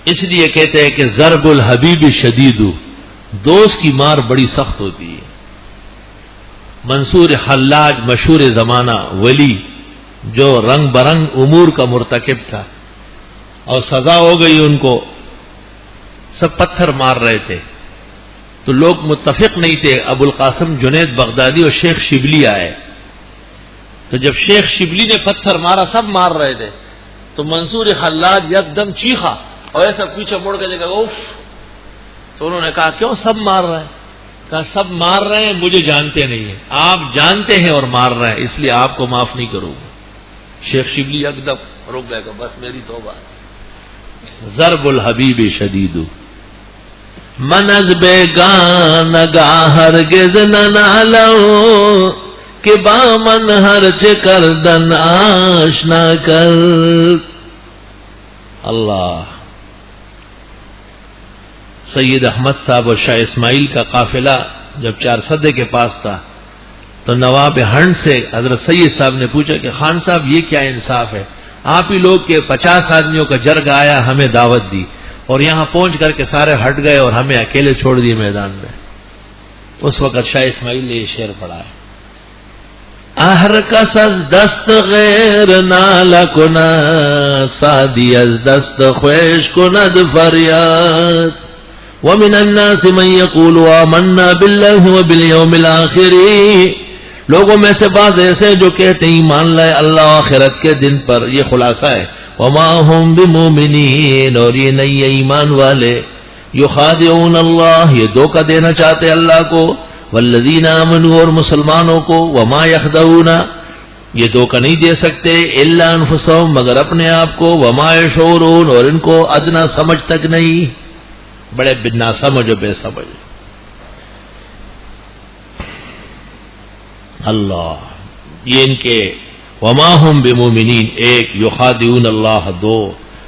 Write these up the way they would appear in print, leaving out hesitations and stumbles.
اس لیے کہتے ہیں کہ ضرب الحبیب شدید، دوست کی مار بڑی سخت ہوتی ہے۔ منصور حلاج مشہور زمانہ ولی جو رنگ برنگ امور کا مرتکب تھا اور سزا ہو گئی ان کو، سب پتھر مار رہے تھے تو لوگ متفق نہیں تھے۔ ابو القاسم جنید بغدادی اور شیخ شبلی آئے، تو جب شیخ شبلی نے پتھر مارا، سب مار رہے تھے، تو منصور حلاج یک دم چیخا اور ایسا پیچھے مڑ کے دیکھا اوف، تو انہوں نے کہا کیوں سب مار رہے ہیں؟ کہا سب مار رہے ہیں، مجھے جانتے نہیں ہیں، آپ جانتے ہیں اور مار رہے ہیں، اس لیے آپ کو معاف نہیں کروں گا۔ شیخ شبلی یک دم رک گئے کہ بس میری توبہ۔ ضرب الحبیب شدید، من از بیگان گاہ ہرگز نہ نالوں، کہ با من ہر چه کردن آشنا کر۔ اللہ، سید احمد صاحب اور شاہ اسماعیل کا قافلہ جب 4 سدے کے پاس تھا تو نواب ہنڈ سے حضرت سید صاحب نے پوچھا کہ خان صاحب یہ کیا انصاف ہے، آپ ہی لوگ کے 50 آدمیوں کا جرگ آیا، ہمیں دعوت دی اور یہاں پہنچ کر کے سارے ہٹ گئے اور ہمیں اکیلے چھوڑ دیے میدان میں۔ اس وقت شاہ اسماعیل نے یہ شعر پڑھا ہے، آہر کس از دست غیر نالا کنا، سادی از دست خویش کند فریاد، ومن الناس من يقول آمنا بالله وباليوم الآخر، لوگوں میں سے بعض ایسے جو کہتے ہیں ایمان لائے اللہ آخرت کے دن پر، یہ خلاصہ ہے، وما هم بمؤمنین، اور یہ نہیں ہے ایمان والے، یخادعون اللہ، یہ دھوکہ دینا چاہتے اللہ کو، والذین آمنوا، اور مسلمانوں کو، وما یخدعون، یہ دھوکہ نہیں دے سکتے، الا انفسهم، مگر اپنے آپ کو، وما یشعرون، اور ان کو ادنا سمجھ تک نہیں، بڑے بنا سمجھ و بے سمجھ۔ اللہ، یہ ان کے وما هم بمؤمنین 1، یخادعون اللہ 2،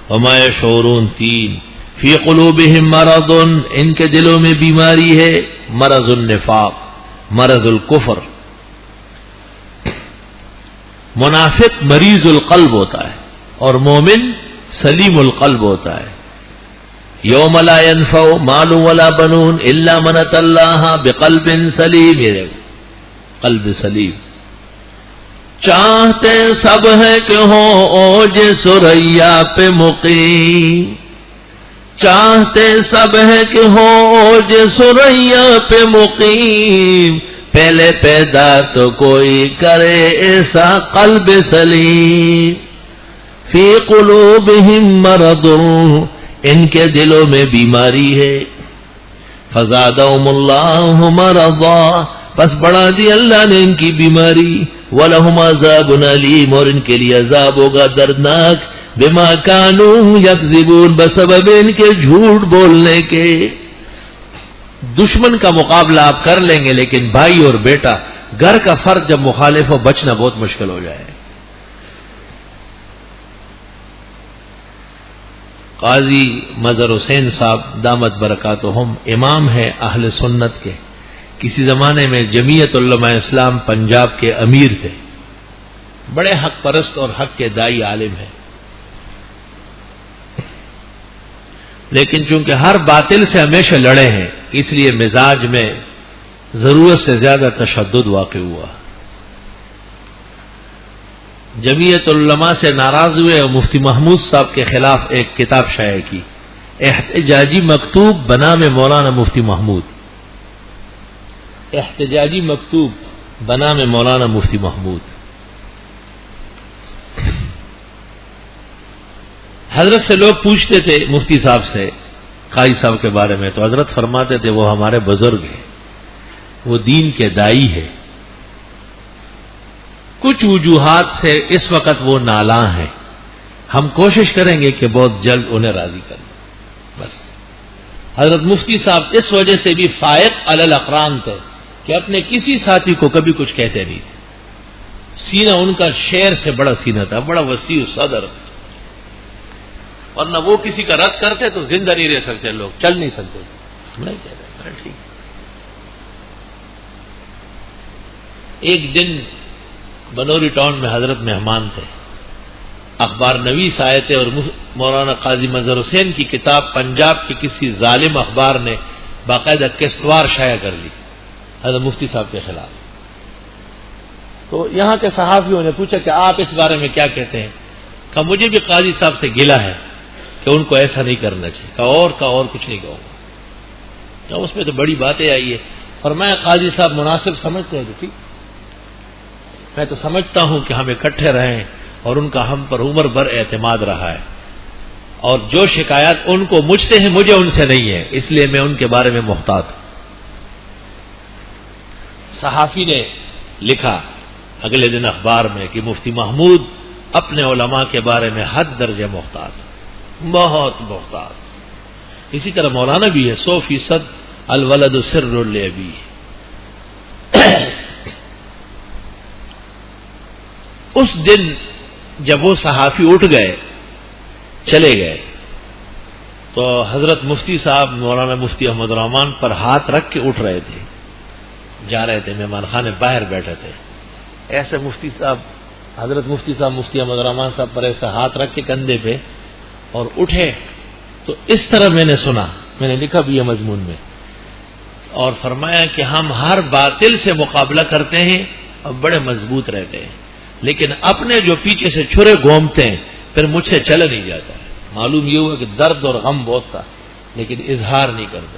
وما یشعرون 3، فی قلوبہم مرض، ان کے دلوں میں بیماری ہے، مرض النفاق، مرض الکفر۔ منافق مریض القلب ہوتا ہے اور مومن سلیم القلب ہوتا ہے۔ یوم لا ينفع مال ولا بنون الا من اتى الله بقلب سلیم، قلب سلیم۔ چاہتے سب ہے کہ ہو اوج ثریا پہ مقیم، چاہتے سب ہے کہ ہو اوج ثریا پہ مقیم، پہلے پیدا تو کوئی کرے ایسا قلب سلیم۔ فی قلوبہم مرض، ان کے دلوں میں بیماری ہے، فزادہم اللہ مرضا، بس بڑھا دی اللہ نے ان کی بیماری، وَلَهُمْ عَذَابٌ عَلِيمٌ، اور ان کے لیے عذاب ہوگا دردناک، بِمَا كَانُوا يَكْذِبُونَ، بسبب ان کے جھوٹ بولنے کے۔ دشمن کا مقابلہ آپ کر لیں گے لیکن بھائی اور بیٹا، گھر کا فرد جب مخالف ہو، بچنا بہت مشکل ہو جائے۔ قاضی مظہر حسین صاحب دامت برکاتہم امام ہیں اہل سنت کے، کسی زمانے میں جمعیت علماء اسلام پنجاب کے امیر تھے، بڑے حق پرست اور حق کے دائی عالم ہیں، لیکن چونکہ ہر باطل سے ہمیشہ لڑے ہیں اس لیے مزاج میں ضرورت سے زیادہ تشدد واقع ہوا۔ جمعیت علماء سے ناراض ہوئے اور مفتی محمود صاحب کے خلاف ایک کتاب شائع کی، احتجاجی مکتوب بنام مولانا مفتی محمود، احتجاجی مکتوب بنام مولانا مفتی محمود۔ حضرت سے لوگ پوچھتے تھے مفتی صاحب سے قاضی صاحب کے بارے میں، تو حضرت فرماتے تھے وہ ہمارے بزرگ ہیں، وہ دین کے دائی ہے، کچھ وجوہات سے اس وقت وہ نالاں ہیں، ہم کوشش کریں گے کہ بہت جلد انہیں راضی کریں۔ بس حضرت مفتی صاحب اس وجہ سے بھی فائق علی الاقران تھے کہ اپنے کسی ساتھی کو کبھی کچھ کہتے نہیں تھے، سینہ ان کا شعر سے بڑا سینہ تھا، بڑا وسیع صدر، ورنہ وہ کسی کا رد کرتے تو زندہ نہیں رہ سکتے لوگ، چل نہیں سکتے، نہیں کہتے ٹھیک۔ ایک دن بنوری ٹاؤن میں حضرت مہمان تھے، اخبار نویس آئے تھے اور مولانا قاضی مظہر حسین کی کتاب پنجاب کے کسی ظالم اخبار نے باقاعدہ قسطوار شائع کر لی حضرت مفتی صاحب کے خلاف. تو یہاں کے صحافیوں نے پوچھا کہ آپ اس بارے میں کیا کہتے ہیں؟ کہ مجھے بھی قاضی صاحب سے گلہ ہے کہ ان کو ایسا نہیں کرنا چاہیے. کا اور کچھ نہیں کہوں گا. اس میں تو بڑی باتیں آئی ہے. اور میں قاضی صاحب مناسب سمجھتے ہیں تو ٹھیک، میں تو سمجھتا ہوں کہ ہم اکٹھے رہیں اور ان کا ہم پر عمر بھر اعتماد رہا ہے، اور جو شکایات ان کو مجھ سے ہیں مجھے ان سے نہیں ہے، اس لیے میں ان کے بارے میں محتاط ہوں. صحافی نے لکھا اگلے دن اخبار میں کہ مفتی محمود اپنے علماء کے بارے میں حد درجے محتاط، بہت محتاط. اسی طرح مولانا بھی ہے 100% الولد سر لابی. اس دن جب وہ صحافی اٹھ گئے چلے گئے تو حضرت مفتی صاحب مولانا مفتی احمد الرحمان پر ہاتھ رکھ کے اٹھ رہے تھے، جا رہے تھے، مہمان خانے باہر بیٹھے تھے. ایسے مفتی صاحب حضرت مفتی صاحب مفتی احمد الرحمان صاحب پر ایسے ہاتھ رکھ کے کندھے پہ اور اٹھے. تو اس طرح میں نے سنا، میں نے لکھا بھی ہے مضمون میں، اور فرمایا کہ ہم ہر باطل سے مقابلہ کرتے ہیں اور بڑے مضبوط رہتے ہیں، لیکن اپنے جو پیچھے سے چھرے گھومتے ہیں پھر مجھ سے چلا نہیں جاتا ہے. معلوم یہ ہوا کہ درد اور غم بہت تھا لیکن اظہار نہیں کرتے.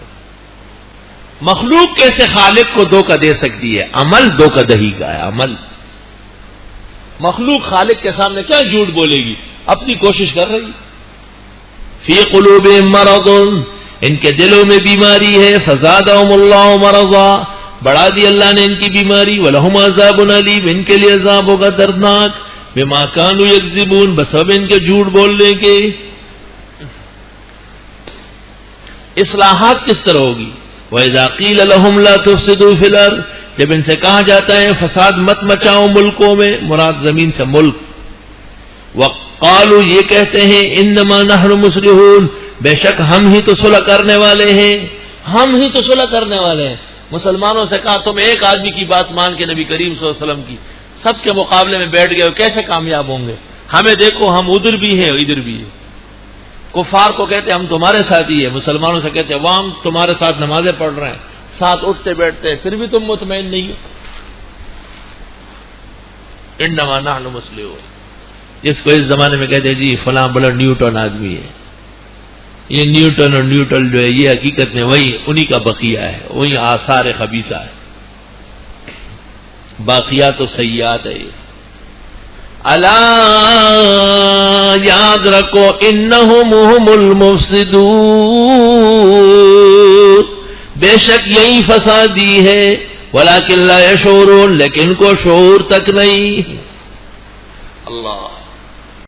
مخلوق کیسے خالق کو دھوکہ دے سکتی ہے؟ عمل دھوکہ دہی کا ہے. عمل. مخلوق خالق کے سامنے کیا جھوٹ بولے گی؟ اپنی کوشش کر رہی. فی قلوبہم مرض، ان کے دلوں میں بیماری ہے. فزادہم اللہ مرضا، بڑھا دی اللہ نے ان کی بیماری. ولہم عذاب علیم، ان کے لیے عذاب ہوگا دردناک. بما کانوا یکذبون، بسبب ان کے جھوٹ بولنے کے. اصلاحات کس طرح ہوگی؟ وَإِذَا قِيلَ لَهُمْ لَا تُفْسِدُوا فِي الْأَرْضِ، جب ان سے کہا جاتا ہے فساد مت مچاؤ ملکوں میں، مراد زمین سے ملک. وقالوا، یہ کہتے ہیں انما نحن مصلحون، بے شک ہم ہی تو صلح کرنے والے ہیں، ہم ہی تو صلح کرنے والے ہیں. مسلمانوں سے کہا تم ایک آدمی کی بات مان کے نبی کریم صلی اللہ علیہ وسلم کی سب کے مقابلے میں بیٹھ گئے ہو، کیسے کامیاب ہوں گے؟ ہمیں دیکھو ہم ادھر بھی ہیں ادھر بھی ہیں. کفار کو کہتے ہم تمہارے ساتھ ہی ہیں، مسلمانوں سے کہتے وہ ہم تمہارے ساتھ نمازیں پڑھ رہے ہیں، ساتھ اٹھتے بیٹھتے، پھر بھی تم مطمئن نہیں ہو. انما نحن مصلحون، جس کو اس زمانے میں کہتے جی فلاں بڑا نیوٹن آدمی ہے. یہ نیوٹن اور نیوٹن جو ہے یہ حقیقت میں وہی انہی کا بقیہ ہے، وہی آثار خبیثہ ہے، باقیات و سیئات ہے. الا یاد رکھو انہم هم المفسدون، بے شک یہی فسادی ہے. ولکن لا یشعرون، لیکن کو شعور تک نہیں. اللہ